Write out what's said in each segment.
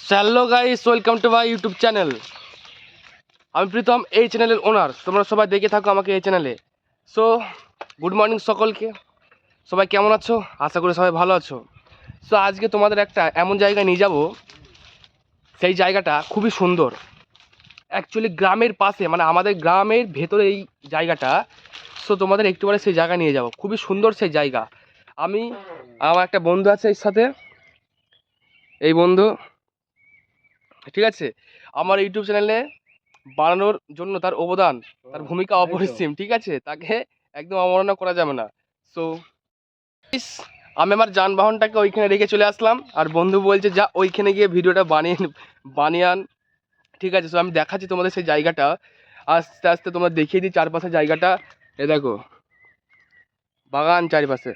Hello guys, welcome to my YouTube channel. আমি প্রীতম, এই চ্যানেলের ওনার। তোমরা সবাই দেখে থাকো আমাকে এই চ্যানেলে। সো গুড মর্নিং সকলকে। সবাই কেমন আছো? আশা করি সবাই ভালো আছো। সো আজকে তোমাদের একটা এমন জায়গায় নিয়ে যাব, সেই জায়গাটা খুবই সুন্দর। অ্যাকচুয়ালি গ্রামের পাশে, মানে আমাদের গ্রামের ভেতরে এই জায়গাটা। সো তোমাদের একটুবারে সেই জায়গা নিয়ে যাব, খুবই সুন্দর সেই জায়গা। আমি, আমার একটা বন্ধু আছে এর সাথে, এই বন্ধু, ঠিক আছে, আমার ইউটিউব চ্যানেলে বানানোর জন্য তার অবদান, তার ভূমিকা অপরিসীম, ঠিক আছে, তাকে একদম অবমাননা করা যাবে না। সো আমি আমার যানবাহনটাকে ওইখানে রেখে চলে আসলাম, আর বন্ধু বলছে যা ওইখানে গিয়ে ভিডিওটা বানিয়ে আন, ঠিক আছে। সো আমি দেখাচ্ছি তোমাদের সেই জায়গাটা, আস্তে আস্তে তোমরা দেখিয়ে দিই চারপাশে জায়গাটা। এ দেখো, বাগান চারিপাশে।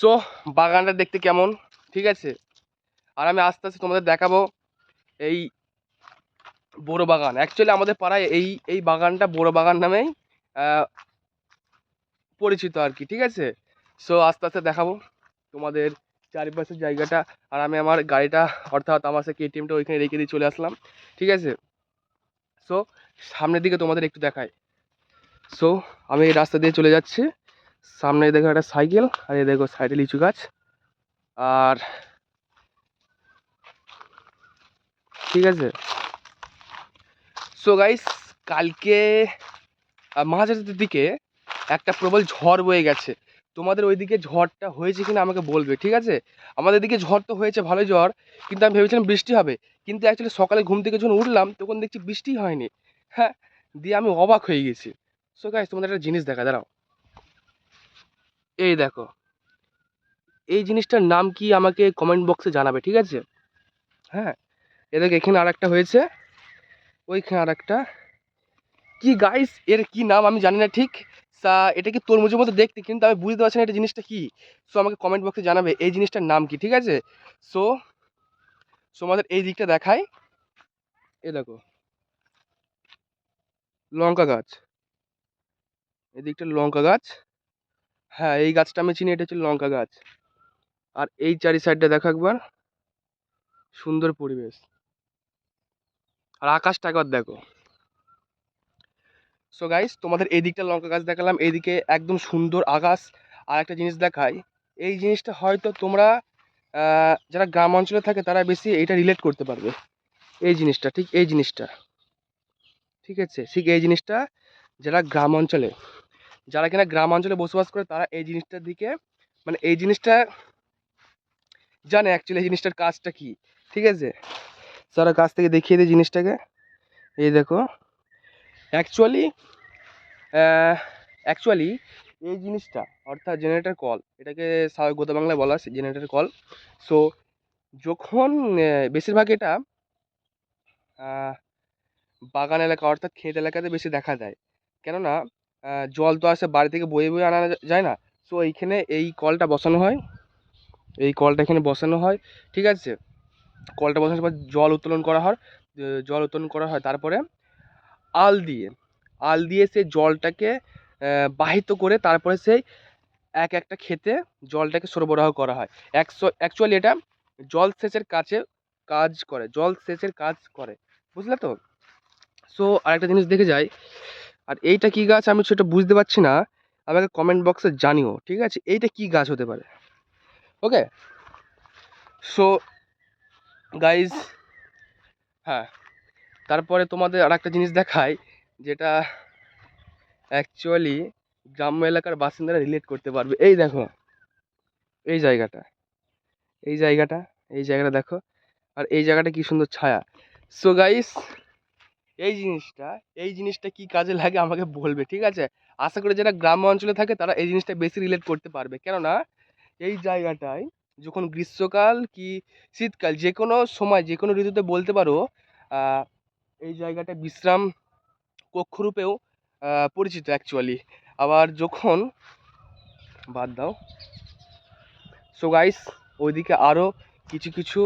সো বাগানটা দেখতে কেমন, ঠিক আছে। আর আমি আস্তে আস্তে তোমাদের দেখাবো এই বড় বাগান। অ্যাকচুয়ালি আমাদের পাড়ায় এই এই বাগানটা বড় বাগান নামেই পরিচিত আর কি, ঠিক আছে। সো আস্তে আস্তে দেখাবো তোমাদের চারিপাশের জায়গাটা। আর আমি আমার গাড়িটা, অর্থাৎ আমার সে কেটিএমটা ওইখানে রেখে দিয়ে চলে আসলাম, ঠিক আছে। সো সামনের দিকে তোমাদের একটু দেখাই। সো আমি এই রাস্তা দিয়ে চলে যাচ্ছি, সামনে দেখো একটা সাইকেল, আর এই দেখো সাইডে লিচু গাছ। আর ঠিক আছে। সো গাইস, কালকে মাঝরাতের দিকে একটা প্রবল ঝড় বয়ে গেছে। তোমাদের ওইদিকে ঝড়টা হয়েছে কিনা আমাকে বলবে, ঠিক আছে। আমাদের দিকে ঝড় তো হয়েছে, ভালোই ঝড়, কিন্তু আমি ভেবেছিলাম বৃষ্টি হবে। কিন্তু অ্যাকচুয়ালি সকালে ঘুম থেকে যখন উঠলাম তখন দেখছি বৃষ্টি হয়নি। হ্যাঁ, দিয়ে আমি অবাক হয়ে গেছি। সো গাইস, তোমাদের একটা জিনিস দেখা, দাঁড়াও, এই দেখো, এই জিনিসটার নাম কি আমাকে কমেন্ট বক্সে জানাবে, ঠিক আছে। হ্যাঁ, এ দেখো এখানে আর একটা হয়েছে, ওইখানে আর একটা। কি গাইস, এর কি নাম আমি জানি না ঠিক। এটা কি তরমুজের মতো দেখতে, কিন্তু আমি বুঝতে পারছি না এটা জিনিসটা কি। সো আমাকে কমেন্ট বক্সে জানাবে এই জিনিসটার নাম কি, ঠিক আছে। সো সো আমাদের এই দিকটা দেখায়, এ দেখো লঙ্কা গাছ, এই দিকটা লঙ্কা গাছ। হ্যাঁ, এই গাছটা আমি চিনি, এটা হচ্ছে লঙ্কা গাছ। আর এই চারি সাইডটা দেখো একবার, সুন্দর পরিবেশ। আর আকাশটা একবার দেখো। সো গাইস, তোমাদের এই দিকটা লঙ্কা গাছ দেখালাম, এইদিকে একদম সুন্দর আকাশ। আর একটা জিনিস দেখাই, এই জিনিসটা হয়তো তোমরা যারা গ্রাম অঞ্চলে থাকে তারা বেশি এটা রিলেট করতে পারবে। এই জিনিসটা, ঠিক এই জিনিসটা, ঠিক আছে, ঠিক এই জিনিসটা। যারা গ্রাম অঞ্চলে, যারা কিনা গ্রাম অঞ্চলে বসবাস করে, তারা এই জিনিসটার দিকে, মানে এই জিনিসটা জানে অ্যাকচুয়ালি এই জিনিসটার কাজটা কি, ঠিক আছে। তারা কাছ থেকে দেখিয়ে দেয় জিনিসটাকে। এই দেখো, অ্যাকচুয়ালি অ্যাকচুয়ালি এই জিনিসটা, অর্থাৎ জেনারেটর কল, এটাকে গোদা বাংলায় বলা হয় জেনারেটর কল। সো যখন বেশিরভাগ এটা বাগান এলাকা, অর্থাৎ ক্ষেত এলাকাতে বেশি দেখা যায়। কেননা জল তো আসে বাড়ি থেকে বয়ে বয়ে আনা যায় না। সো এইখানে এই কলটা বসানো হয়, এই কলটা এখানে বসানো হয়, ঠিক আছে। কলটা বসানোর পর জল উত্তোলন করা হয়, জল উত্তোলন করা হয়, তারপরে আল দিয়ে, আল দিয়ে সেই জলটাকে বাহিত করে তারপরে সেই এক একটা ক্ষেতে জলটাকে সরবরাহ করা হয়। অ্যাকচুয়ালি এটা জলসেচের কাজ করে, বুঝলে তো। সো আরেকটা জিনিস দেখে যাই, আর এইটা কি গাছ আমি সেটা বুঝতে পারছি না, আমাকে কমেন্ট বক্সে জানিও, ঠিক আছে, এইটা কি গাছ হতে পারে। ওকে, সো গাইজ, হ্যাঁ, তারপরে তোমাদের আর একটা জিনিস দেখাই, যেটা অ্যাকচুয়ালি গ্রাম্য এলাকার বাসিন্দারা রিলেট করতে পারবে। এই দেখো এই জায়গাটা, এই জায়গাটা, এই জায়গাটা দেখো, আর এই জায়গাটা কি সুন্দর ছায়া। সো গাইস, এই জিনিসটা, এই জিনিসটা কি কাজে লাগে আমাকে বলবে, ঠিক আছে। আশা করি যারা গ্রাম্য অঞ্চলে থাকে তারা এই জিনিসটা বেশি রিলেট করতে পারবে। কেননা এই জায়গাটায় যখন গ্রীষ্মকাল কি শীতকাল, যে কোনো সময়, যে কোনো ঋতুতে বলতে পারো, এই জায়গাটা বিশ্রাম কক্ষরূপেও পরিচিত অ্যাকচুয়ালি। আবার যখন, বাদ দাও। সো গাইস, ওইদিকে আরও কিছু কিছু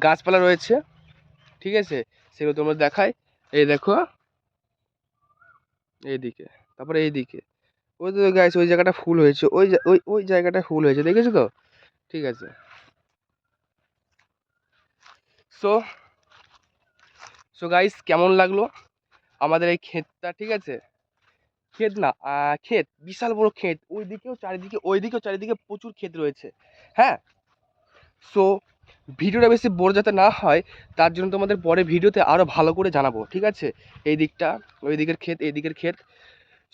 গাছপালা রয়েছে, ঠিক আছে, সেগুলো তোমরা দেখায়। এই দেখো এইদিকে, তারপরে এইদিকে, ওই তো গাইস ওই জায়গাটা ফুল হয়েছে, ওই ওই জায়গাটা ফুল হয়েছে, দেখেছো তো? ঠিক আছে। সো সো গাইস কেমন লাগলো আমাদের এই ক্ষেতটা? ঠিক আছে, ক্ষেত না, ক্ষেত, বিশাল বড় ক্ষেত, ওইদিকেও চারিদিকে প্রচুর ক্ষেত রয়েছে। হ্যাঁ, সো ভিডিওটা বেশি বড় যাতে না হয়, তার জন্য তোমাদের পরে ভিডিওতে আরও ভালো করে জানাবো। ঠিক আছে, এই দিকটা, ওই দিকের ক্ষেত, এই দিকের ক্ষেত।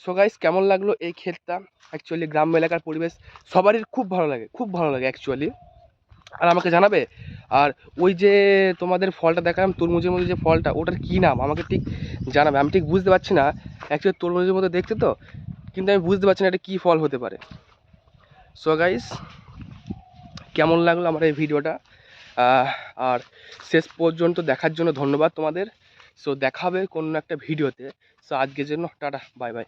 সো গাইস কেমন লাগলো এই ক্ষেতটা? অ্যাকচুয়ালি গ্রাম্য এলাকার পরিবেশ সবারই খুব ভালো লাগে, খুব ভালো লাগে অ্যাকচুয়ালি। আর আমাকে জানাবে। আর ওই যে তোমাদের ফলটা দেখালাম তরমুজের মধ্যে যে ফলটা, ওটার কী নাম আমাকে ঠিক জানাবে। আমি ঠিক বুঝতে পারছি না, অ্যাকচুয়ালি তরমুজের মধ্যে দেখতে তো, কিন্তু আমি বুঝতে পারছি না এটা কী ফল হতে পারে। সো গাইস কেমন লাগলো আমার এই ভিডিওটা? আর শেষ পর্যন্ত দেখার জন্য ধন্যবাদ তোমাদের। সো দেখা হবে কোনো একটা ভিডিওতে। সো আজকের জন্য টাটা, বাই বাই।